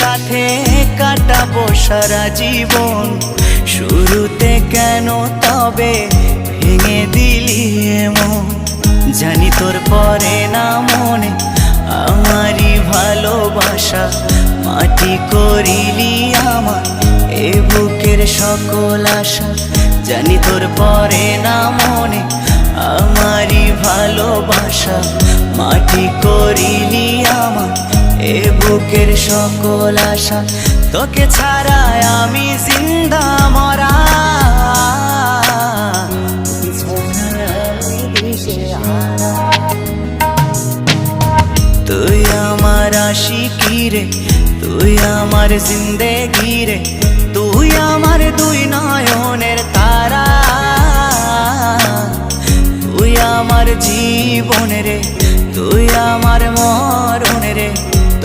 সাথে কাটাবো সারা জীবন। শুরুতে কেন তবে ভেঙে দিলি এমন? জানি তোর পরে না মনে আমারই ভালোবাসা, মাটি করিলি আমার এ বুকের সকল আশা। জানি তোর পরে না মনে আমারই ভালোবাসা, মাটি করিলি আমার এ বুকের সকল আশা। তোকে ছাড়া আমি জিন্দা মরা, তুই আমার আশিকি রে, তুই আমার জিন্দেগি রে, তুই আমার দুই নয়নের তারা, তুই আমার জীবন রে, তুই আমার মরণ রে।